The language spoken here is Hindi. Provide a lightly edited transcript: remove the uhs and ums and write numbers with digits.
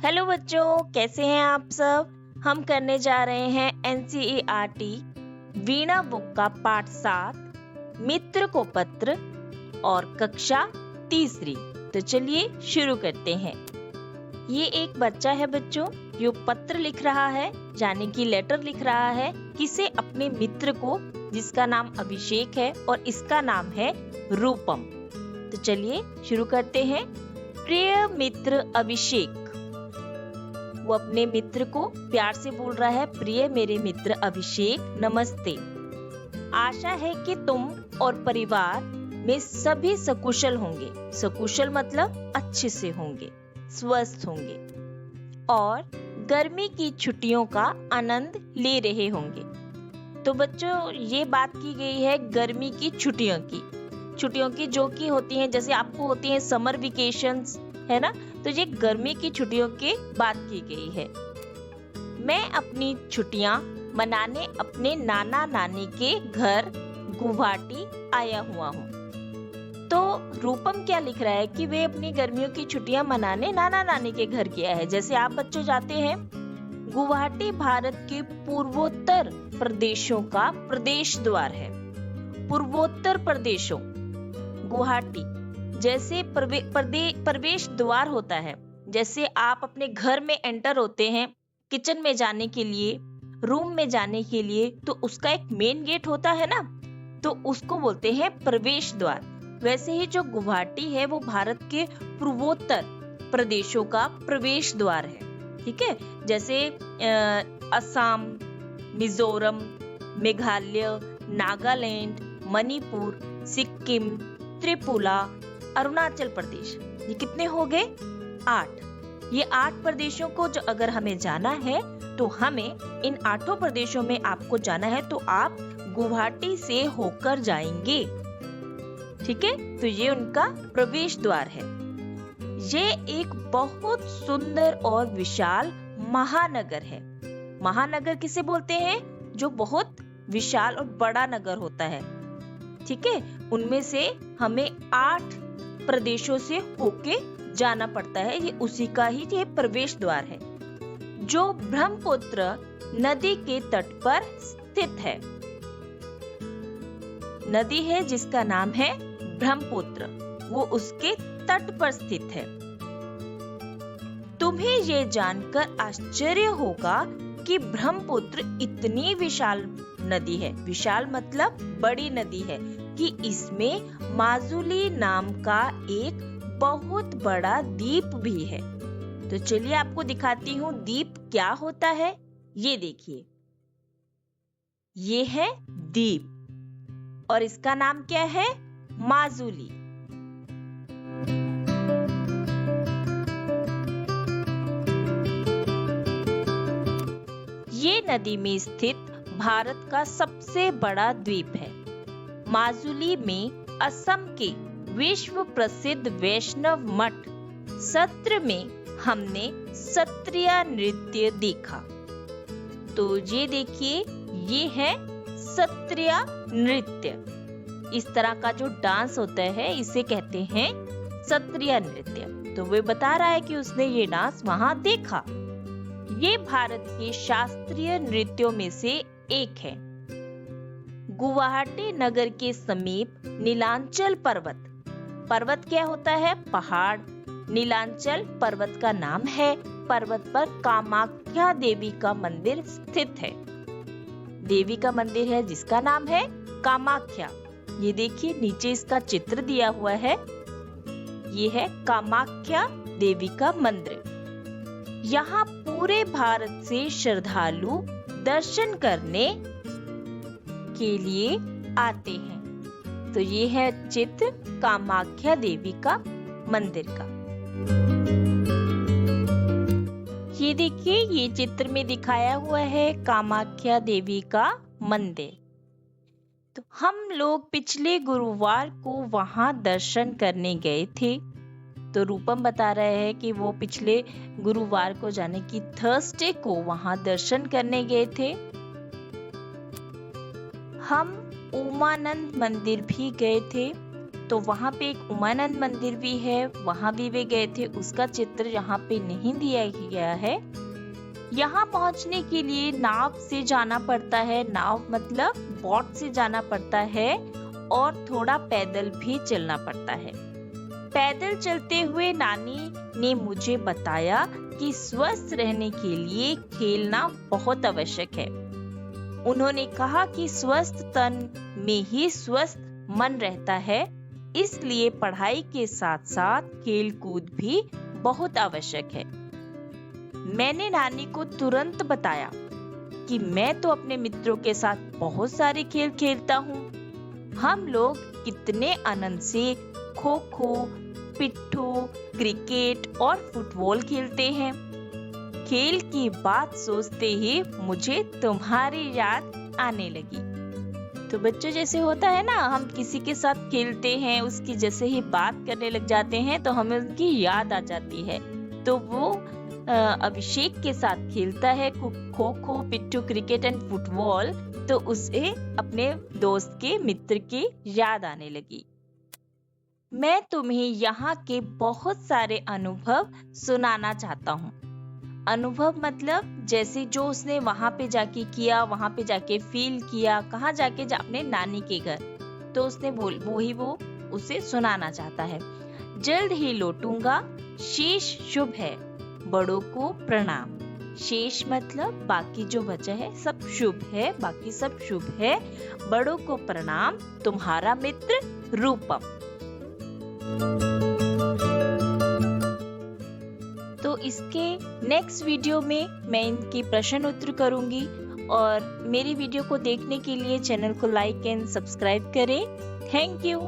हेलो बच्चों, कैसे हैं आप सब। हम करने जा रहे हैं एनसीईआरटी वीणा बुक का पाठ 7 मित्र को पत्र और कक्षा तीसरी। तो चलिए शुरू करते हैं। ये एक बच्चा है बच्चों, जो पत्र लिख रहा है, यानी कि लेटर लिख रहा है किसे, अपने मित्र को, जिसका नाम अभिषेक है और इसका नाम है रूपम। तो चलिए शुरू करते हैं। प्रिय मित्र अभिषेक, वो अपने मित्र को प्यार से बोल रहा है, प्रिय मेरे मित्र अभिषेक, नमस्ते। आशा है कि तुम और परिवार में सभी सकुशल होंगे। सकुशल मतलब अच्छे से होंगे, स्वस्थ होंगे और गर्मी की छुट्टियों का आनंद ले रहे होंगे। तो बच्चों, ये बात की गई है गर्मी की छुट्टियों की जो कि होती हैं, जैसे आपको होती हैं समर वेकेशंस, है ना। तो ये गर्मी की छुट्टियों की बात की गई है। मैं अपनी छुट्टियां मनाने अपने नाना नानी के घर गुवाहाटी आया हुआ हूँ। तो रूपम क्या लिख रहा है कि वे अपनी गर्मियों की छुट्टियां मनाने नाना नानी के घर गया है। जैसे आप बच्चों जाते हैं, गुवाहाटी भारत के पूर्वोत्तर प्रदेशों का प्रदेश द्वार है। पूर्वोत्तर प्रदेशों, गुवाहाटी जैसे प्रवेश द्वार होता है। जैसे आप अपने घर में एंटर होते हैं, किचन में जाने के लिए, रूम में जाने के लिए, तो उसका एक मेन गेट होता है ना, तो उसको बोलते हैं प्रवेश द्वार। वैसे ही जो गुवाहाटी है वो भारत के पूर्वोत्तर प्रदेशों का प्रवेश द्वार है। ठीक है, जैसे असम, मिजोरम, मेघालय, नागालैंड, मणिपुर, सिक्किम, त्रिपुरा, अरुणाचल प्रदेश। ये कितने हो गए? 8। ये 8 प्रदेशों को जो अगर हमें जाना है तो हमें इन 8 प्रदेशों में आपको जाना है, तो आप गुवाहाटी से होकर जाएंगे। ठीक है, तो ये उनका प्रवेश द्वार है। ये एक बहुत सुंदर और विशाल महानगर है। महानगर किसे बोलते हैं? जो बहुत विशाल और बड़ा नगर होता है। ठीक है, उनमें से हमें 8 प्रदेशों से होके जाना पड़ता है। ये उसी का ही ये प्रवेश द्वार है, जो ब्रह्मपुत्र नदी के तट पर स्थित है। नदी है जिसका नाम है ब्रह्मपुत्र, वो उसके तट पर स्थित है। तुम्हें ये जानकर आश्चर्य होगा कि ब्रह्मपुत्र इतनी विशाल नदी है, विशाल मतलब बड़ी नदी है, कि इसमें माजुली नाम का एक बहुत बड़ा द्वीप भी है। तो चलिए आपको दिखाती हूँ द्वीप क्या होता है। ये देखिए, ये है द्वीप और इसका नाम क्या है? माजुली। ये नदी में स्थित भारत का सबसे बड़ा द्वीप है। माजुली में असम के विश्व प्रसिद्ध वैष्णव मठ सत्र में हमने सत्रिय नृत्य देखा। तो ये देखिए, ये है सत्रिय नृत्य। इस तरह का जो डांस होता है इसे कहते हैं सत्रिय नृत्य। तो वे बता रहा है कि उसने ये डांस वहां देखा। ये भारत के शास्त्रीय नृत्यों में से एक है। गुवाहाटी नगर के समीप नीलांचल पर्वत क्या होता है? पहाड़। नीलांचल पर्वत का नाम है। पर्वत पर कामाख्या देवी का मंदिर स्थित है। देवी का मंदिर है जिसका नाम है कामाख्या। ये देखिए, नीचे इसका चित्र दिया हुआ है। ये है कामाख्या देवी का मंदिर। यहाँ पूरे भारत से श्रद्धालु दर्शन करने के लिए आते हैं। तो ये है चित्र कामाख्या देवी का मंदिर का। ये देखिए, ये चित्र में दिखाया हुआ है कामाख्या देवी का मंदिर। तो हम लोग पिछले गुरुवार को वहां दर्शन करने गए थे। तो रूपम बता रहे हैं कि वो पिछले गुरुवार को जाने की थर्सडे को वहां दर्शन करने गए थे। हम उमानंद मंदिर भी गए थे। तो वहाँ पे एक उमानंद मंदिर भी है, वहाँ भी वे गए थे, उसका चित्र यहाँ पे नहीं दिया गया है। यहाँ पहुँचने के लिए नाव से जाना पड़ता है, नाव मतलब बोट से जाना पड़ता है और थोड़ा पैदल भी चलना पड़ता है। पैदल चलते हुए नानी ने मुझे बताया कि स्वस्थ रहने के लिए खेलना बहुत आवश्यक है। उन्होंने कहा कि स्वस्थ तन में ही स्वस्थ मन रहता है, इसलिए पढ़ाई के साथ साथ खेल कूद भी बहुत आवश्यक है। मैंने नानी को तुरंत बताया कि मैं तो अपने मित्रों के साथ बहुत सारे खेल खेलता हूँ। हम लोग कितने आनंद से खो खो, पिट्ठू, क्रिकेट और फुटबॉल खेलते हैं। खेल की बात सोचते ही मुझे तुम्हारी याद आने लगी। तो बच्चों, जैसे होता है ना, हम किसी के साथ खेलते हैं, उसकी जैसे ही बात करने लग जाते हैं तो हमें उनकी याद आ जाती है। तो वो अभिषेक के साथ खेलता है खो खो, पिट्ठू, क्रिकेट एंड फुटबॉल, तो उसे अपने दोस्त के, मित्र की याद आने लगी। मैं तुम्हें यहाँ के बहुत सारे अनुभव सुनाना चाहता हूँ। अनुभव मतलब जैसे जो उसने वहां पे जाके किया, वहां पे जाके फील किया, कहाँ जाके अपने नानी के घर, तो उसने वो उसे सुनाना चाहता है। जल्द ही लौटूंगा, शेष शुभ है, बड़ों को प्रणाम। शेष मतलब बाकी जो बचा है सब शुभ है, बाकी सब शुभ है, बड़ों को प्रणाम, तुम्हारा मित्र रूपम। तो इसके नेक्स्ट वीडियो में मैं इनके प्रश्न उत्तर करूंगी, और मेरी वीडियो को देखने के लिए चैनल को लाइक एंड सब्सक्राइब करें। Thank you.